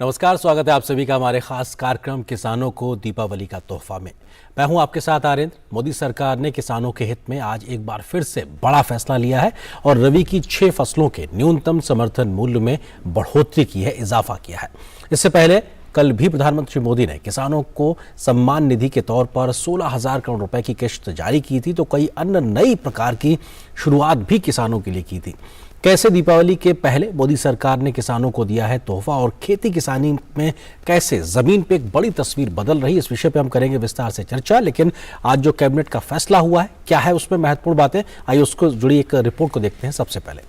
नमस्कार, स्वागत है आप सभी का हमारे खास कार्यक्रम किसानों को दीपावली का तोहफा में। मैं हूं आपके साथ आर्यन। मोदी सरकार ने किसानों के हित में आज एक बार फिर से बड़ा फैसला लिया है और रबी की 6 फसलों के न्यूनतम समर्थन मूल्य में बढ़ोतरी की है, इजाफा किया है। इससे पहले कल भी प्रधानमंत्री मोदी ने किसानों को सम्मान निधि के तौर पर 16,000 करोड़ रुपए की किश्त जारी की थी, तो कई अन्य नई प्रकार की शुरुआत भी किसानों के लिए की थी। कैसे दीपावली के पहले मोदी सरकार ने किसानों को दिया है तोहफा और खेती किसानी में कैसे जमीन पे एक बड़ी तस्वीर बदल रही, इस विषय पे हम करेंगे विस्तार से चर्चा। लेकिन आज जो कैबिनेट का फैसला हुआ है, क्या है उसमें महत्वपूर्ण बातें, आइए उसको जुड़ी एक रिपोर्ट को देखते हैं। सबसे पहले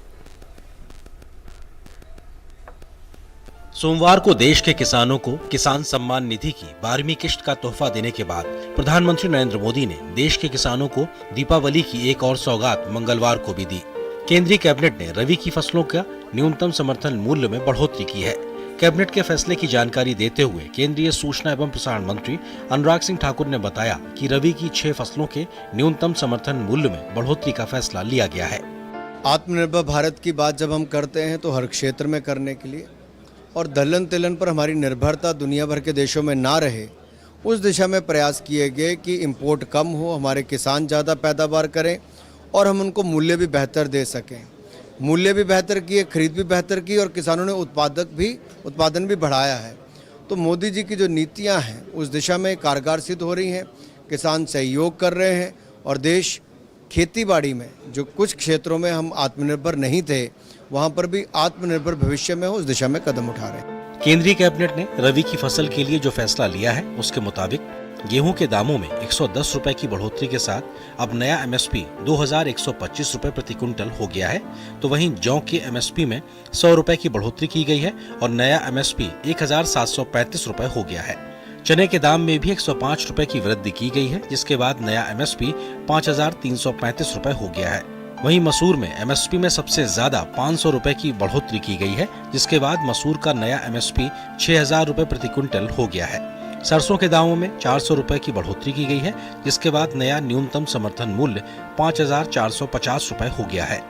सोमवार को देश के किसानों को किसान सम्मान निधि की 12वीं किश्त का तोहफा देने के बाद प्रधानमंत्री नरेंद्र मोदी ने देश के किसानों को दीपावली की एक और सौगात मंगलवार को भी दी। केंद्रीय कैबिनेट ने रबी की फसलों का न्यूनतम समर्थन मूल्य में बढ़ोतरी की है। कैबिनेट के फैसले की जानकारी देते हुए केंद्रीय सूचना एवं प्रसारण मंत्री अनुराग सिंह ठाकुर ने बताया कि रबी की 6 फसलों के न्यूनतम समर्थन मूल्य में बढ़ोतरी का फैसला लिया गया है। आत्मनिर्भर भारत की बात जब हम करते हैं तो हर क्षेत्र में करने के लिए और दलहन तिलहन पर हमारी निर्भरता दुनिया भर के देशों में ना रहे, उस दिशा में प्रयास किए गए कि इम्पोर्ट कम हो, हमारे किसान ज़्यादा पैदावार करें और हम उनको मूल्य भी बेहतर दे सकें। मूल्य भी बेहतर किए, खरीद भी बेहतर की और किसानों ने उत्पादन भी बढ़ाया है। तो मोदी जी की जो नीतियां हैं उस दिशा में कारगर सिद्ध हो रही हैं। किसान सहयोग कर रहे हैं और देश खेतीबाड़ी में जो कुछ क्षेत्रों में हम आत्मनिर्भर नहीं थे, वहाँ पर भी आत्मनिर्भर भविष्य में हो, उस दिशा में कदम उठा रहे हैं। केंद्रीय कैबिनेट ने रबी की फसल के लिए जो फैसला लिया है उसके मुताबिक गेहूं के दामों में 110 रुपए की बढ़ोतरी के साथ अब नया एमएसपी 2,125 रुपए प्रति क्विंटल हो गया है। तो वहीं जौ के एमएसपी में 100 रुपए की बढ़ोतरी की गई है और नया एमएसपी 1,735 रुपए हो गया है। चने के दाम में भी 105 रुपए की वृद्धि की गई है, जिसके बाद नया एमएसपी 5,335 रुपए हो गया है। वहीं मसूर में एमएसपी में सबसे ज्यादा 500 रुपए की बढ़ोतरी की गई है, जिसके बाद मसूर का नया एमएसपी 6,000 रुपए प्रति क्विंटल हो गया है। सरसों के दामों में 400 रुपए की बढ़ोतरी की गई है, जिसके बाद नया न्यूनतम समर्थन मूल्य 5,450 रुपए हो गया है।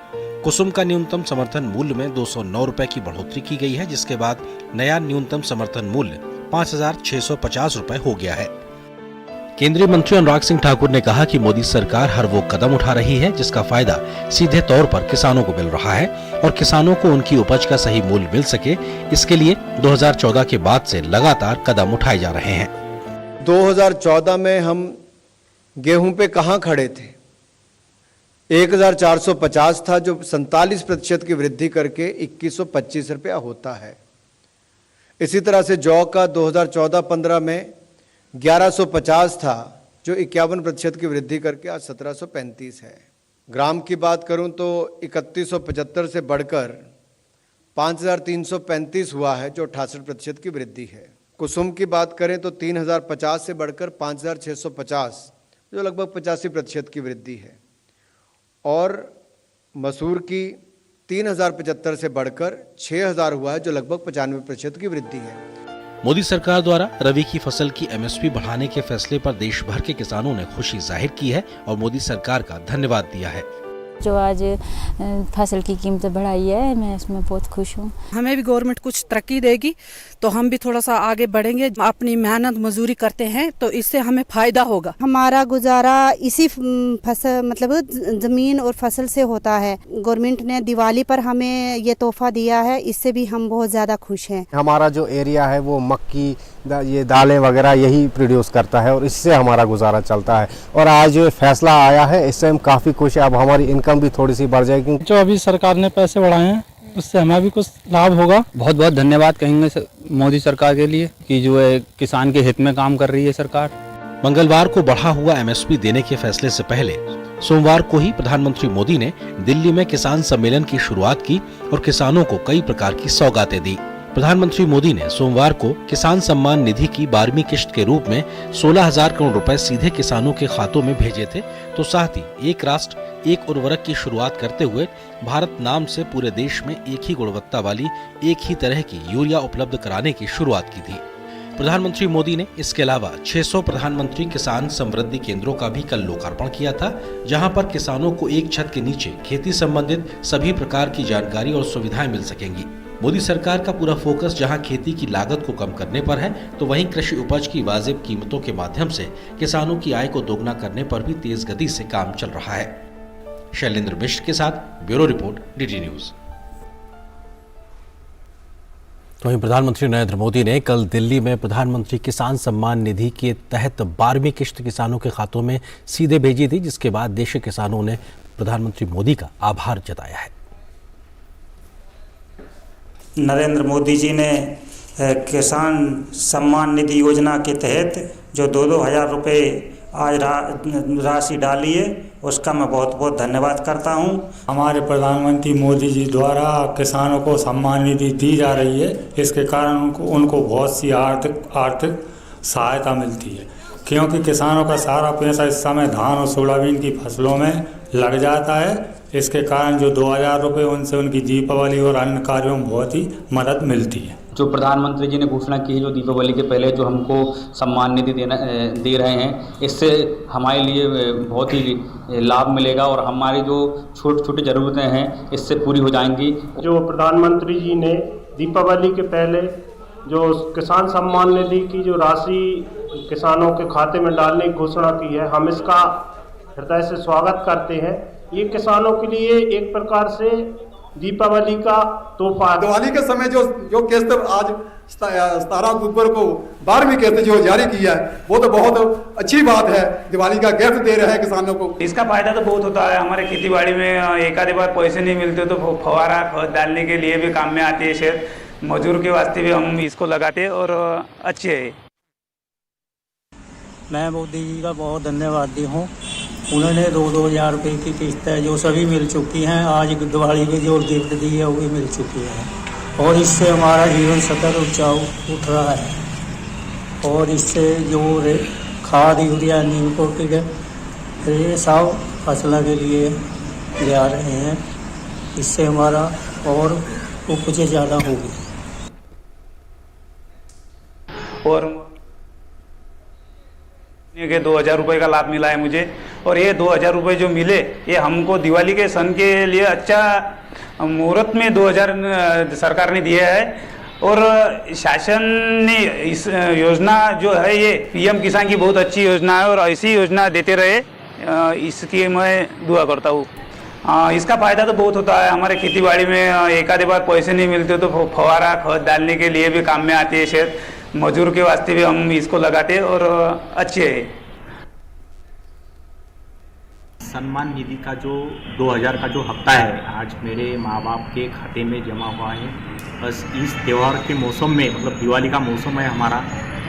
कुसुम का न्यूनतम समर्थन मूल्य में 209 रुपए की बढ़ोतरी की गई है, जिसके बाद नया न्यूनतम समर्थन मूल्य 5,650 रुपए हो गया है। केंद्रीय मंत्री अनुराग सिंह ठाकुर ने कहा कि मोदी सरकार हर वो कदम उठा रही है जिसका फायदा सीधे तौर पर किसानों को मिल रहा है और किसानों को उनकी उपज का सही मूल्य मिल सके, इसके लिए 2014 के बाद से लगातार कदम उठाए जा रहे हैं। 2014 में हम गेहूं पे कहां खड़े थे? 1,450 था, जो 47% की वृद्धि करके 2,125 रुपया होता है। इसी तरह से जौ का 2014-15 में 1150 था, जो 51% की वृद्धि करके आज 1735 है। ग्राम की बात करूं तो 3175 से बढ़कर 5335 हुआ है, जो 68% की वृद्धि है। कुसुम की बात करें तो 3050 से बढ़कर 5650, जो लगभग 85% की वृद्धि है। और मसूर की 3075 से बढ़कर 6000 हुआ है, जो लगभग 95% की वृद्धि है। मोदी सरकार द्वारा रबी की फसल की एमएसपी बढ़ाने के फैसले पर देश भर के किसानों ने खुशी जाहिर की है और मोदी सरकार का धन्यवाद दिया है। जो आज फसल की कीमत बढ़ाई है, मैं इसमें बहुत खुश हूँ। हमें भी गवर्नमेंट कुछ तरक्की देगी तो हम भी थोड़ा सा आगे बढ़ेंगे। अपनी मेहनत मजदूरी करते हैं तो इससे हमें फायदा होगा। हमारा गुजारा इसी फसल मतलब जमीन और फसल से होता है। गवर्नमेंट ने दिवाली पर हमें ये तोहफा दिया है, इससे भी हम बहुत ज़्यादा खुश हैं। हमारा जो एरिया है वो मक्की, ये दालें वगैरह यही प्रोड्यूस करता है और इससे हमारा गुजारा चलता है। और आज जो फैसला आया है इससे हम काफ़ी खुश हैं। अब हमारी इनकम भी थोड़ी सी बढ़ जाएगी। जो अभी सरकार ने पैसे बढ़ाए हैं उससे हमें भी कुछ लाभ होगा। बहुत बहुत धन्यवाद कहेंगे मोदी सरकार के लिए कि जो है किसान के हित में काम कर रही है सरकार। मंगलवार को बढ़ा हुआ एमएसपी देने के फैसले से पहले सोमवार को ही प्रधानमंत्री मोदी ने दिल्ली में किसान सम्मेलन की शुरुआत की और किसानों को कई प्रकार की सौगातें दी। प्रधानमंत्री मोदी ने सोमवार को किसान सम्मान निधि की 12वीं किश्त के रूप में 16,000 करोड़ रुपए सीधे किसानों के खातों में भेजे थे, तो साथ ही एक राष्ट्र एक उर्वरक की शुरुआत करते हुए भारत नाम से पूरे देश में एक ही गुणवत्ता वाली एक ही तरह की यूरिया उपलब्ध कराने की शुरुआत की थी। प्रधानमंत्री मोदी ने इसके अलावा 600 प्रधानमंत्री किसान समृद्धि केंद्रों का भी कल लोकार्पण किया था, जहां पर किसानों को एक छत के नीचे खेती संबंधित सभी प्रकार की जानकारी और सुविधाएं मिल सकेंगी। मोदी सरकार का पूरा फोकस जहां खेती की लागत को कम करने पर है, तो वहीं कृषि उपज की वाजिब कीमतों के माध्यम से किसानों की आय को दोगुना करने पर भी तेज गति से काम चल रहा है। शैलेंद्र मिश्र के साथ ब्यूरो रिपोर्ट, डीडी न्यूज। तो वहीं प्रधानमंत्री नरेंद्र मोदी ने कल दिल्ली में प्रधानमंत्री किसान सम्मान निधि के तहत 12वीं किश्त किसानों के खातों में सीधे भेजी थी, जिसके बाद देश के किसानों ने प्रधानमंत्री मोदी का आभार जताया है। नरेंद्र मोदी जी ने किसान सम्मान निधि योजना के तहत जो 2-2 हज़ार रुपये आज राशि डाली है, उसका मैं बहुत बहुत धन्यवाद करता हूं। हमारे प्रधानमंत्री मोदी जी द्वारा किसानों को सम्मान निधि दी जा रही है, इसके कारण उनको बहुत सी आर्थिक सहायता मिलती है, क्योंकि किसानों का सारा पैसा इस समय धान और सोयाबीन की फसलों में लग जाता है। इसके कारण जो 2,000 रुपये उनसे उनकी दीपावली और अन्य कार्यों में बहुत ही मदद मिलती है। जो प्रधानमंत्री जी ने घोषणा की है, जो दीपावली के पहले जो हमको सम्मान निधि दे रहे हैं, इससे हमारे लिए बहुत ही लाभ मिलेगा और हमारी जो छोटी छोटी ज़रूरतें हैं इससे पूरी हो जाएंगी। जो प्रधानमंत्री जी ने दीपावली के पहले जो किसान सम्मान निधि की जो राशि किसानों के खाते में डालने की घोषणा की है, हम इसका हृदय से स्वागत करते हैं। ये किसानों के लिए एक प्रकार से दीपावली का तोहफा। दिवाली के समय जो किस्त आज 17 अक्टूबर को 12वीं किस्त जो जारी की है, वो तो बहुत अच्छी बात है। दिवाली का गिफ्ट दे रहे हैं किसानों को। इसका फायदा तो बहुत होता है। हमारे खेती बाड़ी में एक आधे बार पैसे नहीं मिलते तो फवारा खाद डालने के लिए भी काम में आती है। शायद मजदूर के वास्ते भी हम इसको लगाते हैं और अच्छे है। मैं मोदी जी का बहुत धन्यवादी हूँ। उन्होंने 2-2 हज़ार रुपये की किस्त है जो सभी मिल चुकी हैं। आज दिवाली में जो गिफ्ट दी है वो भी मिल चुकी है और इससे हमारा जीवन स्तर ऊंचा उठ रहा है। और इससे जो खाद यूरिया इम्पोर्टेड है, ये सब फसल के लिए जा रहे हैं। इससे हमारा और उपज ज़्यादा होगी। और के 2,000 रुपये का लाभ मिला है मुझे, और ये 2,000 रुपये जो मिले ये हमको दिवाली के सन के लिए अच्छा मुहूर्त में 2,000 सरकार ने दिया है। और शासन ने इस योजना जो है ये पीएम किसान की बहुत अच्छी योजना है और ऐसी योजना देते रहे, इसकी मैं दुआ करता हूँ। इसका फ़ायदा तो बहुत होता है। हमारे खेती बाड़ी में एक आधे बार पैसे नहीं मिलते तो फवारा खाद डालने के लिए भी काम में आती है। शायद मजदूर के वास्ते भी हम इसको लगाते हैं और अच्छे है। सम्मान निधि का जो 2,000 का जो हफ्ता है आज मेरे माँ बाप के खाते में जमा हुआ है। बस इस त्यौहार के मौसम में, मतलब दिवाली का मौसम है हमारा,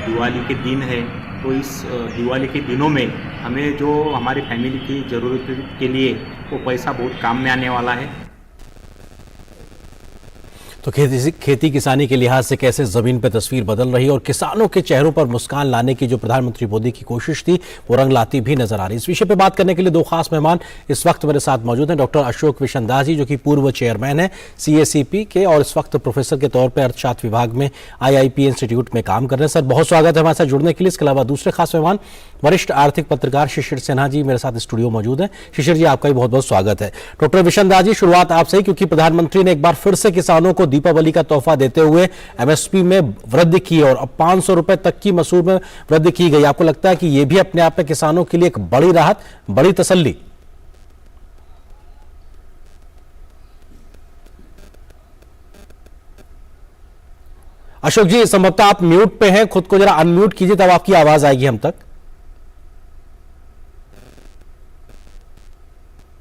दिवाली के दिन है, तो इस दिवाली के दिनों में हमें जो हमारी फैमिली की ज़रूरत के लिए वो पैसा बहुत काम में आने वाला है। तो खेती किसानी के लिहाज से कैसे जमीन पर तस्वीर बदल रही है और किसानों के चेहरों पर मुस्कान लाने की जो प्रधानमंत्री मोदी की कोशिश थी वो रंग लाती भी नजर आ रही है। इस विषय पे बात करने के लिए 2 खास मेहमान इस वक्त मेरे साथ मौजूद हैं। डॉक्टर अशोक विशनदास जी, जो कि पूर्व चेयरमैन है CACP के और इस वक्त प्रोफेसर के तौर पर अर्थशास्त्र विभाग में IIP इंस्टीट्यूट में काम कर रहे हैं। सर, बहुत स्वागत है हमारे साथ जुड़ने के लिए। इसके अलावा दूसरे खास मेहमान वरिष्ठ आर्थिक पत्रकार शिशिर सिन्हा जी मेरे साथ स्टूडियो मौजूद है। शिशिर जी, आपका भी बहुत बहुत स्वागत है। डॉक्टर विशनदास जी, शुरुआत आपसे ही, क्योंकि प्रधानमंत्री ने एक बार फिर से किसानों को दीपावली का तोहफा देते हुए MSP में वृद्धि की और अब 500 रुपए तक की मसूर में वृद्धि की गई। आपको लगता है कि यह भी अपने आप में किसानों के लिए एक बड़ी राहत, बड़ी तसल्ली? अशोक जी, संभवतः आप म्यूट पे हैं, खुद को जरा अनम्यूट कीजिए तब आपकी आवाज आएगी हम तक।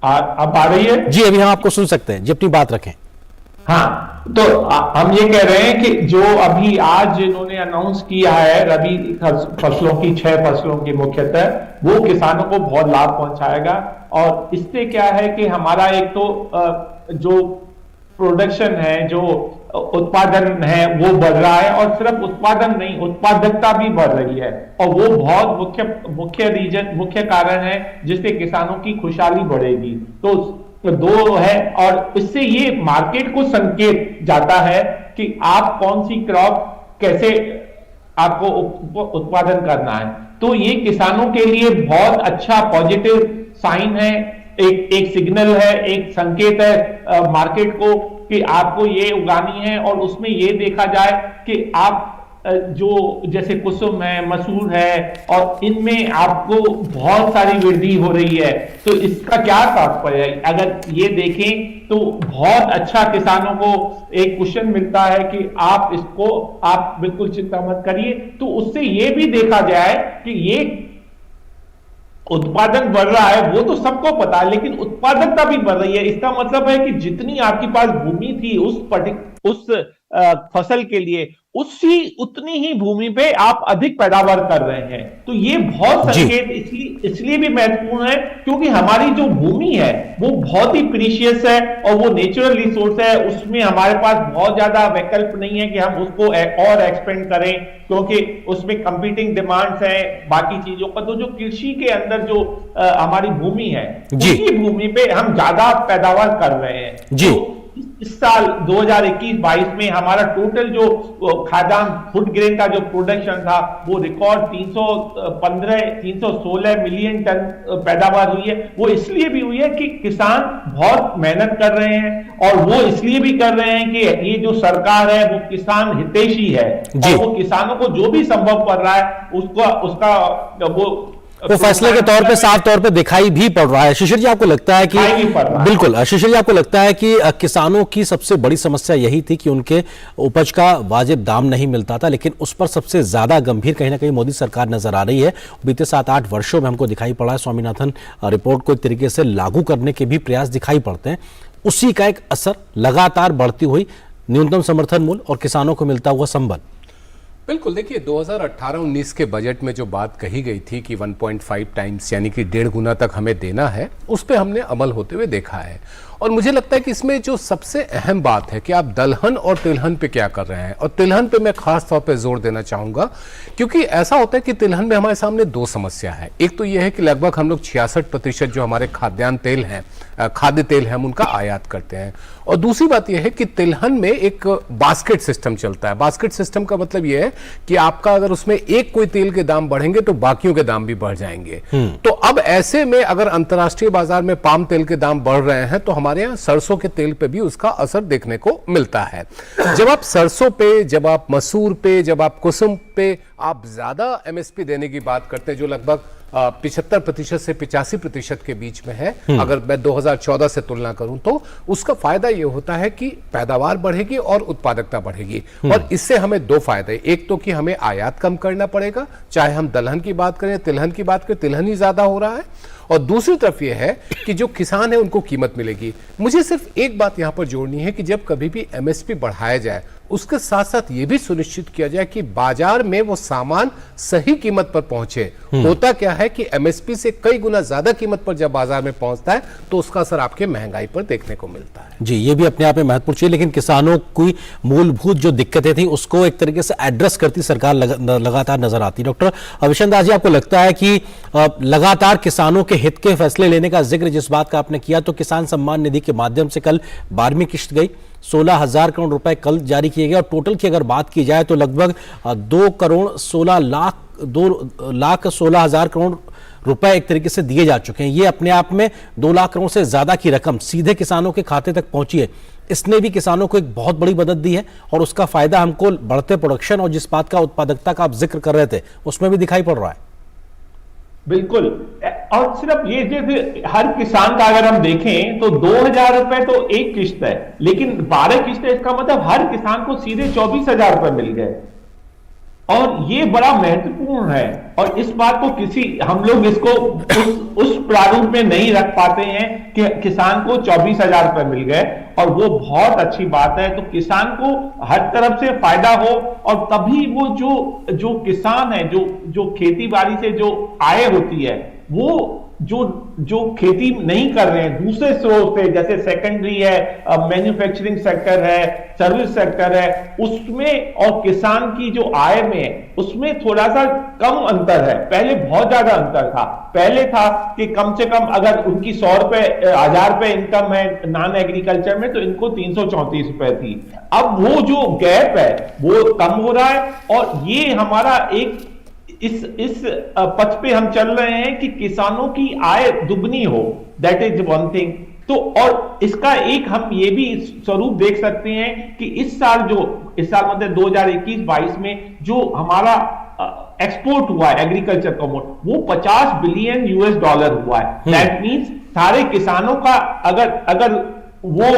अब आ रही है जी? अभी हम आपको सुन सकते हैं जी, अपनी बात रखें। हाँ, तो हम ये कह रहे हैं कि जो अभी आज इन्होंने अनाउंस किया है रबी फसलों की 6 फसलों की मुख्यतः, वो किसानों को बहुत लाभ पहुंचाएगा। और इससे क्या है कि हमारा एक तो जो प्रोडक्शन है, जो उत्पादन है वो बढ़ रहा है, और सिर्फ उत्पादन नहीं, उत्पादकता भी बढ़ रही है, और वो बहुत मुख्य कारण है जिससे किसानों की खुशहाली बढ़ेगी। तो दो है, और इससे ये मार्केट को संकेत जाता है कि आप कौन सी क्रॉप कैसे आपको उत्पादन करना है। तो ये किसानों के लिए बहुत अच्छा पॉजिटिव साइन है, एक सिग्नल है, एक संकेत है मार्केट को कि आपको ये उगानी है, और उसमें ये देखा जाए कि आप जो जैसे कुसुम है, मसूर है, और इनमें आपको बहुत सारी वृद्धि हो रही है। तो इसका क्या तात्पर्य है? अगर ये देखें तो बहुत अच्छा किसानों को एक क्वेश्चन मिलता है कि आप इसको आप बिल्कुल चिंता मत करिए। तो उससे ये भी देखा जाए कि ये उत्पादन बढ़ रहा है वो तो सबको पता है, लेकिन उत्पादकता भी बढ़ रही है। इसका मतलब है कि जितनी आपके पास भूमि थी उस फसल के लिए, उतनी ही भूमि पे आप अधिक पैदावार कर रहे हैं। तो ये बहुत संकेत इसलिए भी महत्वपूर्ण है क्योंकि हमारी जो भूमि है वो बहुत ही प्रीशियस है, और वो नेचुरल रिसोर्स है। उसमें हमारे पास बहुत ज्यादा विकल्प नहीं है कि हम उसको और एक्सपेंड करें, क्योंकि उसमें कंपीटिंग डिमांड्स है बाकी चीजों का। तो जो कृषि के अंदर जो हमारी भूमि है, उसी भूमि पे हम ज्यादा पैदावार कर रहे हैं। तो इस साल 2021-22 में हमारा टोटल जो खाद्यान्न फूड ग्रेन का जो प्रोडक्शन था वो रिकॉर्ड 316 मिलियन टन पैदावार हुई है। वो इसलिए भी हुई है कि किसान बहुत मेहनत कर रहे हैं, और वो इसलिए भी कर रहे हैं कि ये जो सरकार है वो किसान हितैषी है, और वो किसानों को जो भी संभव कर रहा है उसका वो फैसले के तौर पे साफ तौर पे दिखाई भी पड़ रहा है। शिशिर जी, आपको लगता है कि बिल्कुल शिशिर जी, आपको लगता है कि किसानों की सबसे बड़ी समस्या यही थी कि उनके उपज का वाजिब दाम नहीं मिलता था, लेकिन उस पर सबसे ज्यादा गंभीर कहीं ना कहीं मोदी सरकार नजर आ रही है। बीते 7-8 वर्षों में हमको दिखाई पड़ा है, स्वामीनाथन रिपोर्ट को एक तरीके से लागू करने के भी प्रयास दिखाई पड़ते हैं। उसी का एक असर लगातार बढ़ती हुई न्यूनतम समर्थन मूल्य और किसानों को मिलता हुआ संबल। बिल्कुल, देखिए 2018-19 के बजट में जो बात कही गई थी कि 1.5 टाइम्स यानी कि 1.5 गुना तक हमें देना है, उस पर हमने अमल होते हुए देखा है। और मुझे लगता है कि इसमें जो सबसे अहम बात है कि आप दलहन और तिलहन पे क्या कर रहे हैं। और तिलहन पे मैं खास तौर पे जोर देना चाहूँगा, क्योंकि ऐसा होता है कि तिलहन में हमारे सामने दो समस्या है। एक तो यह है कि लगभग हम लोग 66% जो हमारे खाद्यान्न तेल हैं, खाद्य तेल है, हम उनका आयात करते हैं। और दूसरी बात यह है कि तिलहन में एक बास्केट सिस्टम चलता है। बास्केट सिस्टम का मतलब यह है कि आपका अगर उसमें एक कोई तेल के दाम बढ़ेंगे तो बाकियों के दाम भी बढ़ जाएंगे। तो अब ऐसे में अगर अंतर्राष्ट्रीय बाजार में पाम तेल के दाम बढ़ रहे हैं तो हमारे यहाँ सरसों के तेल पे भी उसका असर देखने को मिलता है। जब आप सरसों पे, जब आप मसूर पे, जब आप कुसुम पे आप ज्यादा एमएसपी देने की बात करते हैं, जो लगभग 75% से 85% के बीच में है, अगर मैं 2014 से तुलना करूं, तो उसका फायदा यह होता है कि पैदावार बढ़ेगी और उत्पादकता बढ़ेगी। और इससे हमें दो फायदे, एक तो कि हमें आयात कम करना पड़ेगा, चाहे हम दलहन की बात करें, तिलहन की बात करें, तिलहन ही ज्यादा हो रहा है। और दूसरी तरफ यह है कि जो किसान है उनको कीमत मिलेगी। मुझे सिर्फ एक बात यहां पर जोड़नी है कि जब कभी भी एमएसपी बढ़ाया जाए, उसके साथ साथ यह भी सुनिश्चित किया जाए कि बाजार में वो सामान सही कीमत पर पहुंचे। होता क्या है कि एमएसपी से कई गुना ज्यादा कीमत पर जब बाजार में पहुंचता है तो उसका असर आपके महंगाई पर देखने को मिलता है। जी, ये भी अपने आप में महत्वपूर्ण चीज, लेकिन किसानों की मूलभूत जो दिक्कतें थी उसको एक तरीके से एड्रेस करती सरकार लगातार नजर आती। डॉक्टर अविशन दास जी, आपको लगता है कि लगातार किसानों के हित के फैसले लेने का जिक्र जिस बात का आपने किया, तो किसान सम्मान निधि के माध्यम से कल 12वीं किश्त गई, 16,000 करोड़ रुपए कल जारी किए गए, और टोटल की अगर बात की जाए तो लगभग 2,16,00,000 करोड़ रुपए एक तरीके से दिए जा चुके हैं। ये अपने आप में 2 लाख करोड़ से ज्यादा की रकम सीधे किसानों के खाते तक पहुंची है। इसने भी किसानों को एक बहुत बड़ी मदद दी है, और उसका फायदा हमको बढ़ते प्रोडक्शन और जिस बात का उत्पादकता का आप जिक्र कर रहे थे उसमें भी दिखाई पड़ रहा है। बिल्कुल, और सिर्फ ये जैसे हर किसान का अगर हम देखें तो 2,000 रुपए तो एक किश्त है, लेकिन 12 किश्त है, इसका मतलब हर किसान को सीधे 24,000 रुपए मिल गए। और ये बड़ा महत्वपूर्ण है, और इस बात को हम लोग इसको उस प्रारूप में नहीं रख पाते हैं कि किसान को 24,000 रुपए मिल गए, और वो बहुत अच्छी बात है। तो किसान को हर तरफ से फायदा हो, और तभी वो जो किसान है, जो खेती बाड़ी से जो आय होती है, वो जो खेती नहीं कर रहे हैं दूसरे स्रोत से, जैसे सेकेंडरी है, मैन्युफैक्चरिंग सेक्टर है, सर्विस सेक्टर है, उसमें और किसान की जो आय में उसमें थोड़ा सा कम अंतर है। पहले बहुत ज्यादा अंतर था। पहले था कि कम से कम अगर उनकी 100 रुपए 1000 रुपए इनकम है नॉन एग्रीकल्चर में तो इनको 334 रुपए थी। अब वो जो गैप है वो कम हो रहा है और ये हमारा एक इस पथ पे हम चल रहे हैं कि किसानों की आय दुगनी हो। That is one thing. तो और इसका एक हम ये भी स्वरूप देख सकते हैं कि इस साल मतलब 2021-22 में जो हमारा एक्सपोर्ट हुआ है एग्रीकल्चर कमोड वो 50 बिलियन US डॉलर हुआ है। दैट मीन्स सारे किसानों का अगर वो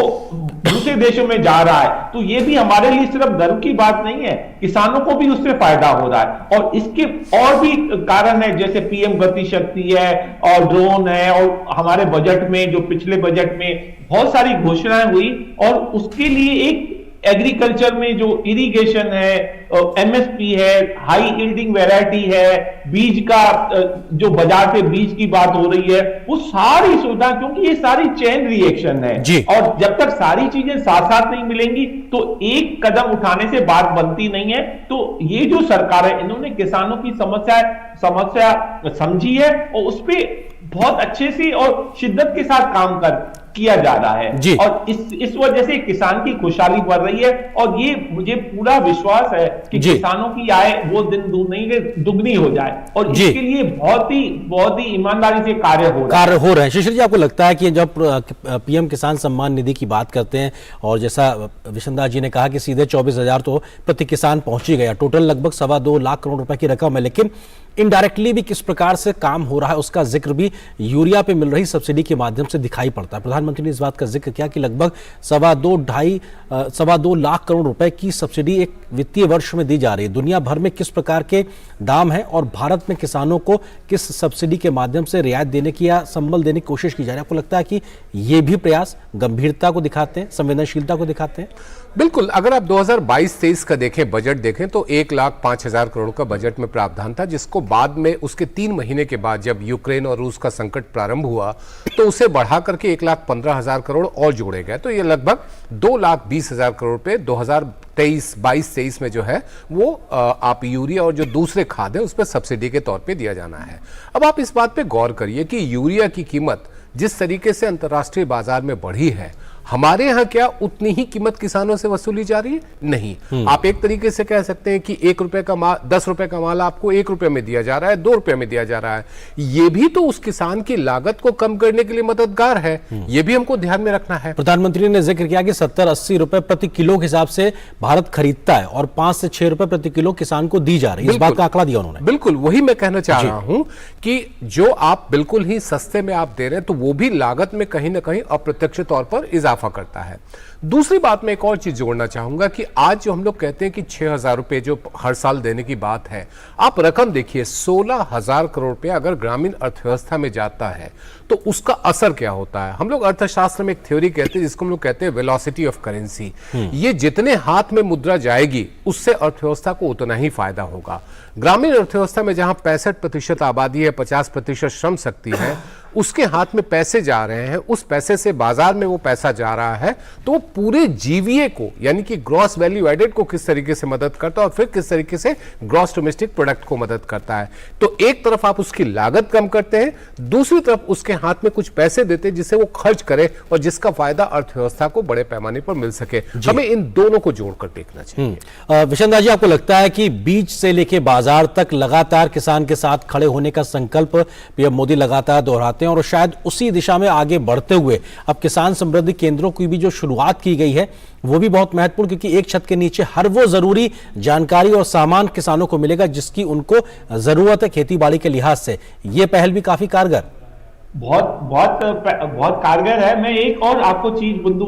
दूसरे देशों में जा रहा है तो ये भी हमारे लिए सिर्फ गर्व की बात नहीं है, किसानों को भी उससे फायदा हो रहा है। और इसके और भी कारण है, जैसे PM गति शक्ति है और ड्रोन है और हमारे बजट में जो पिछले बजट में बहुत सारी घोषणाएं हुई और उसके लिए एक एग्रीकल्चर में जो इरिगेशन है, MSP है, हाई यील्डिंग वैरायटी है, बीज का जो बाजार से बीज की बात हो रही है, वो सारी सुविधा, क्योंकि ये सारी चेन रिएक्शन है और जब तक सारी चीजें साथ साथ नहीं मिलेंगी तो एक कदम उठाने से बात बनती नहीं है। तो ये जो सरकार है इन्होंने किसानों की समस्या समझी है और उस पर बहुत अच्छे से और शिद्दत के साथ काम किया जा रहा है और इस वजह से किसान की खुशहाली बढ़ रही है और ये मुझे पूरा विश्वास है कि किसानों की आय वो दिन दूर नहीं दुगनी हो जाए और इसके लिए बहुत ही ईमानदारी से कार्य हो रहा है। शिशिर जी, आपको लगता है कि जब PM किसान सम्मान निधि की बात करते हैं और जैसा विशन दास जी ने कहा कि सीधे 24,000 तो प्रति किसान पहुंच ही गया, टोटल लगभग 2.25 लाख करोड़ रुपए की रकम है, लेकिन इनडायरेक्टली भी किस प्रकार से काम हो रहा है उसका जिक्र भी यूरिया पे मिल रही सब्सिडी के माध्यम से दिखाई पड़ता है। प्रधानमंत्री ने इस बात का जिक्र किया कि लगभग 2.25 लाख करोड़ रुपए की सब्सिडी एक वित्तीय वर्ष में दी जा रही है। दुनिया भर में किस प्रकार के दाम है और भारत में किसानों को किस सब्सिडी के माध्यम से रियायत देने की या संबल देने की कोशिश की जा रही है। आपको लगता है कि ये भी प्रयास गंभीरता को दिखाते हैं, संवेदनशीलता को दिखाते हैं? बिल्कुल। अगर आप 2022-23 का बजट देखें तो 1,05,000 करोड़ का बजट में प्रावधान था, जिसको बाद में उसके 3 महीने के बाद जब यूक्रेन और रूस का संकट प्रारंभ हुआ तो उसे बढ़ा करके 1,15,000 करोड़ और जोड़े गए। तो ये लगभग 2,20,000 करोड़ पे 2022-23 में जो है वो आप यूरिया और जो दूसरे खाद है उस पर सब्सिडी के तौर पे दिया जाना है। अब आप इस बात पे गौर करिए कि यूरिया की कीमत जिस तरीके से अंतर्राष्ट्रीय बाजार में बढ़ी है, हमारे यहाँ क्या उतनी ही कीमत किसानों से वसूली जा रही है? नहीं। आप एक तरीके से कह सकते हैं कि 1 रुपए का माल 10 रुपए का माल आपको 1 रुपए में दिया जा रहा है, 2 रुपए में दिया जा रहा है। ये भी तो उस किसान की लागत को कम करने के लिए मददगार है। ये भी हमको ध्यान में रखना है। प्रधानमंत्री ने जिक्र किया कि 70-80 रुपए प्रति किलो के हिसाब से भारत खरीदता है और 5 से 6 रुपए प्रति किलो किसान को दी जा रही है। इस बात का आंकड़ा दिया उन्होंने। बिल्कुल वही मैं कहना चाह रहा हूं कि जो आप बिल्कुल ही सस्ते में आप दे रहे हैं तो वो भी लागत में कहीं ना कहीं अप्रत्यक्ष तौर पर इजाफा करता है। दूसरी बात मैं एक और चीज जोड़ना चाहूंगा कि आज जो हम लोग कहते हैं कि 6,000 रुपए जो हर साल देने की बात है, आप रकम देखिए 16,000 करोड़ रुपए अगर ग्रामीण अर्थव्यवस्था में जाता है तो उसका असर क्या होता है। हम लोग अर्थशास्त्र में एक थ्योरी कहते हैं जिसको हम लोग कहते हैं वेलोसिटी ऑफ करेंसी। ये जितने हाथ में मुद्रा जाएगी उससे अर्थव्यवस्था को उतना ही फायदा होगा। ग्रामीण अर्थव्यवस्था में जहां 65% आबादी है, 50% श्रम शक्ति है, उसके हाथ में पैसे जा रहे हैं, उस पैसे से बाजार में वो पैसा जा रहा है, तो वो पूरे जीवीए को यानी कि ग्रॉस वैल्यू एडेड को किस तरीके से मदद करता है और फिर किस तरीके से ग्रॉस डोमेस्टिक प्रोडक्ट को मदद करता है। तो एक तरफ आप उसकी लागत कम करते हैं, दूसरी तरफ उसके हाथ में कुछ पैसे देते हैं जिससे वो खर्च करे और जिसका फायदा अर्थव्यवस्था को बड़े पैमाने पर मिल सके। हमें इन दोनों को जोड़कर देखना चाहिए। विशन दास जी, आपको लगता है कि बीज से लेके बाजार तक लगातार किसान के साथ खड़े होने का संकल्प पीएम मोदी लगातार दोहराते हैं और शायद उसी दिशा में आगे बढ़ते हुए अब किसान समृद्धि केंद्रों की भी जो शुरुआत की गई है वो भी बहुत महत्वपूर्ण, क्योंकि एक छत के नीचे हर वो जरूरी जानकारी और सामान किसानों को मिलेगा जिसकी उनको जरूरत है खेती बाड़ी के लिहाज से। ये पहल भी काफी कारगर, बहुत कारगर है। मैं एक और आपको चीज बिंदु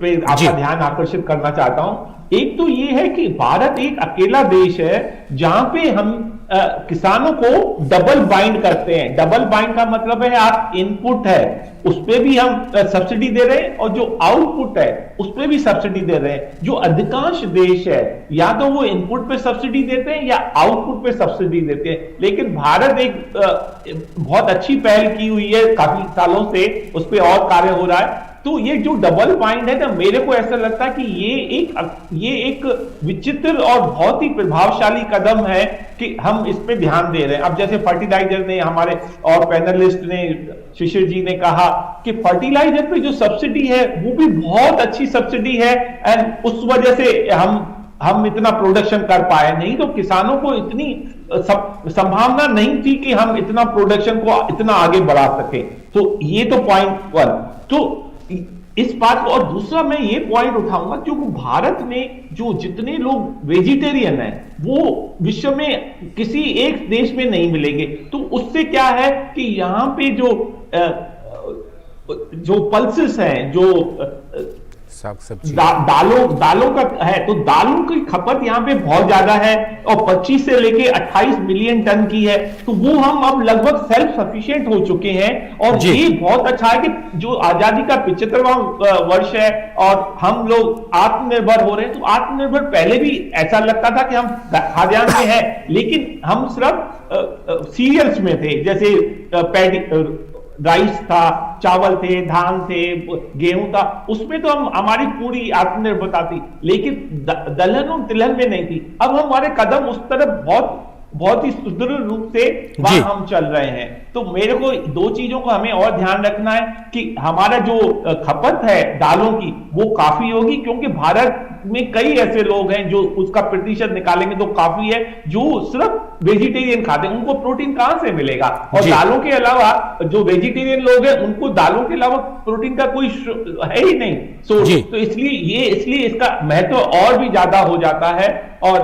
पे आपका ध्यान आकर्षित करना चाहता हूं। एक तो ये है कि भारत एक अकेला देश है जहां पे हम किसानों को डबल बाइंड करते हैं। डबल बाइंड का मतलब है आप इनपुट है उस पे भी हम सब्सिडी दे रहे हैं और जो आउटपुट है उस पे भी सब्सिडी दे रहे हैं। जो अधिकांश देश है या तो वो इनपुट पे सब्सिडी देते हैं या आउटपुट पे सब्सिडी देते हैं, लेकिन भारत एक बहुत अच्छी पहल की हुई है काफी सालों से, उस पे और कार्य हो रहा है। तो ये जो डबल बाइंड है ना, मेरे को ऐसा लगता है कि ये एक विचित्र और बहुत ही प्रभावशाली कदम है कि हम इस पे ध्यान दे रहे हैं। अब जैसे फर्टिलाइजर ने हमारे और पैनलिस्ट ने, शिशिर जी ने कहा कि फर्टिलाइजर पे जो सब्सिडी है वो भी बहुत अच्छी सब्सिडी है एंड उस वजह से हम इतना प्रोडक्शन कर पाए। नहीं तो किसानों को इतनी संभावना नहीं थी कि हम इतना प्रोडक्शन को इतना आगे बढ़ा सके। तो ये तो पॉइंट 1। तो इस बात को, और दूसरा मैं ये पॉइंट उठाऊंगा क्योंकि भारत में जो जितने लोग वेजिटेरियन हैं वो विश्व में किसी एक देश में नहीं मिलेंगे। तो उससे क्या है कि यहाँ पे जो पल्सेस हैं, जो दालों का है, तो दालों की खपत यहाँ पे बहुत ज्यादा है और 25 से लेके 28 मिलियन टन की है। तो वो हम अब लगभग सेल्फ सफिशिएंट हो चुके हैं और ये बहुत अच्छा है कि जो आजादी का 75वां वर्ष है और हम लोग आत्मनिर्भर हो रहे हैं। तो आत्मनिर्भर पहले भी ऐसा लगता था कि हम खाद्यान्न में है, लेकिन हम सिर्फ सीरियल्स में थे, जैसे राइस था, चावल थे, धान थे, गेहूं था, उसमें तो हमारी पूरी आत्मनिर्भरता थी, लेकिन दलहन और तिलहन में नहीं थी। अब हमारे कदम उस तरफ बहुत ही सुदृढ़ रूप से वहां हम चल रहे हैं। तो मेरे को दो चीजों को हमें और ध्यान रखना है कि हमारा जो खपत है दालों की वो काफी होगी, क्योंकि भारत में कई ऐसे लोग हैं जो उसका प्रतिशत निकालेंगे तो काफी है, जो सिर्फ वेजिटेरियन खाते हैं, उनको प्रोटीन कहां से मिलेगा। और दालों के अलावा जो वेजिटेरियन लोग हैं उनको दालों के अलावा प्रोटीन का कोई है ही नहीं सोर्स। तो इसलिए इसका महत्व और भी ज्यादा हो जाता है। और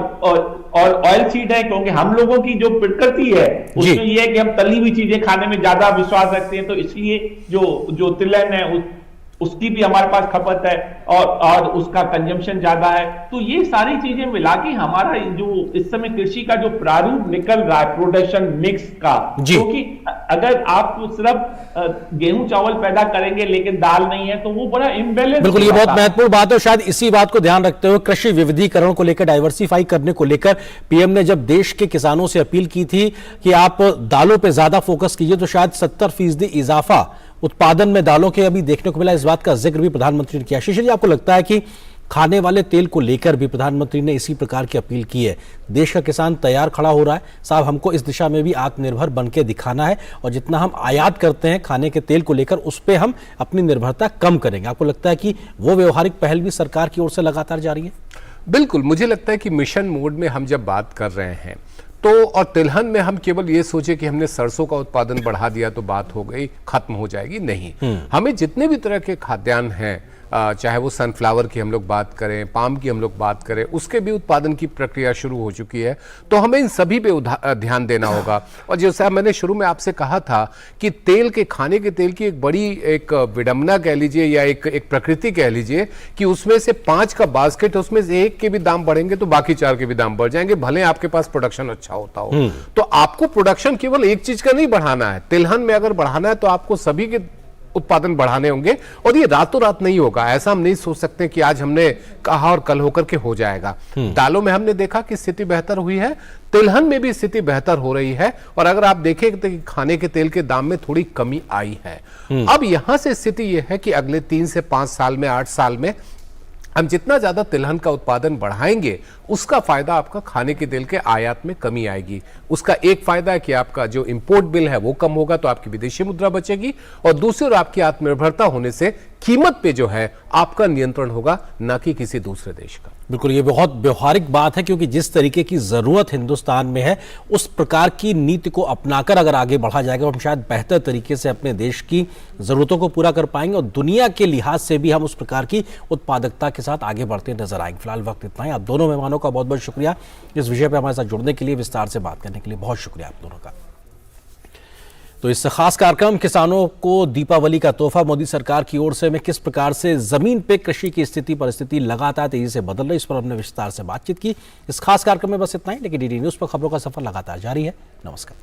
ऑयल सीड है, क्योंकि हम लोगों की जो प्रकृति है उसमें यह है कि हम तली हुई चीजें खाने में ज्यादा विश्वास रखते हैं। तो इसलिए जो तिलहन है उसकी भी हमारे पास खपत है और उसका कंजम्पशन ज्यादा है। तो ये सारी चीजें मिला के हमारा जो इस समय कृषि का जो प्रारूप निकल रहा है प्रोडक्शन मिक्स का, क्योंकि अगर आप सिर्फ गेहूं चावल पैदा करेंगे लेकिन दाल नहीं है तो वो बड़ा इम्बैलेंस। बिल्कुल, ये बहुत महत्वपूर्ण बात है। शायद इसी बात को ध्यान रखते हुए कृषि विविधीकरण को लेकर, डाइवर्सिफाई करने को लेकर पीएम ने जब देश के किसानों से अपील की थी कि आप दालों पे ज्यादा फोकस कीजिए, तो शायद 70% इजाफा उत्पादन में दालों के अभी देखने को मिला। इस बात का जिक्र भी प्रधानमंत्री ने किया। शिशिर जी, आपको लगता है कि खाने वाले तेल को लेकर भी प्रधानमंत्री ने इसी प्रकार की अपील की है? देश का किसान तैयार खड़ा हो रहा है, साहब हमको इस दिशा में भी आत्मनिर्भर बन के दिखाना है और जितना हम आयात करते हैं खाने के तेल को लेकर उस पर हम अपनी निर्भरता कम करेंगे। आपको लगता है कि वो व्यवहारिक पहल भी सरकार की ओर से लगातार जारी है? बिल्कुल, मुझे लगता है कि मिशन मोड में हम जब बात कर रहे हैं तो, और तिलहन में हम केवल ये सोचे कि हमने सरसों का उत्पादन बढ़ा दिया तो बात हो गई, खत्म हो जाएगी, नहीं। हमें जितने भी तरह के खाद्यान्न हैं, चाहे वो सनफ्लावर की हम लोग बात करें, पाम की हम लोग बात करें, उसके भी उत्पादन की प्रक्रिया शुरू हो चुकी है। तो हमें इन सभी पे ध्यान देना होगा। और जैसा मैंने शुरू में आपसे कहा था कि तेल के, खाने के तेल की एक बड़ी एक विडंबना कह लीजिए या एक प्रकृति कह लीजिए कि उसमें से 5 का बास्केट है, उसमें से 1 के भी दाम बढ़ेंगे तो बाकी 4 के भी दाम बढ़ जाएंगे, भले आपके पास प्रोडक्शन अच्छा होता हो। तो आपको प्रोडक्शन केवल एक चीज का नहीं बढ़ाना है। तिलहन में अगर बढ़ाना है तो आपको सभी के उत्पादन बढ़ाने होंगे और ये रातों रात नहीं होगा। ऐसा हम नहीं सोच सकते कि आज हमने कहा और कल होकर के हो जाएगा। दालों में हमने देखा कि स्थिति बेहतर हुई है, तिलहन में भी स्थिति बेहतर हो रही है और अगर आप देखें तो खाने के तेल के दाम में थोड़ी कमी आई है। अब यहां से स्थिति यह है कि अगले 3 से 5 साल में, 8 साल में हम जितना ज्यादा तिलहन का उत्पादन बढ़ाएंगे उसका फायदा आपका खाने के तेल के आयात में कमी आएगी। उसका एक फायदा है कि आपका जो इंपोर्ट बिल है वो कम होगा तो आपकी विदेशी मुद्रा बचेगी और दूसरी ओर आपकी आत्मनिर्भरता होने से कीमत पे जो है आपका नियंत्रण होगा, ना कि किसी दूसरे देश का। बिल्कुल, ये बहुत व्यवहारिक बात है क्योंकि जिस तरीके की जरूरत हिंदुस्तान में है उस प्रकार की नीति को अपनाकर अगर आगे बढ़ा जाएगा तो हम शायद बेहतर तरीके से अपने देश की जरूरतों को पूरा कर पाएंगे और दुनिया के लिहाज से भी हम उस प्रकार की उत्पादकता के साथ आगे बढ़ते नजर आएंगे। फिलहाल वक्त इतना ही। आप दोनों मेहमानों का बहुत बहुत शुक्रिया इस विषय पर हमारे साथ जुड़ने के लिए, विस्तार से बात करने के लिए बहुत शुक्रिया आप दोनों का। तो इस खास कार्यक्रम किसानों को दीपावली का तोहफा मोदी सरकार की ओर से में किस प्रकार से जमीन पे कृषि की स्थिति परिस्थिति लगातार तेजी से बदल रही, इस पर हमने विस्तार से बातचीत की। इस खास कार्यक्रम में बस इतना ही, लेकिन डीडी न्यूज पर खबरों का सफर लगातार जारी है। नमस्कार।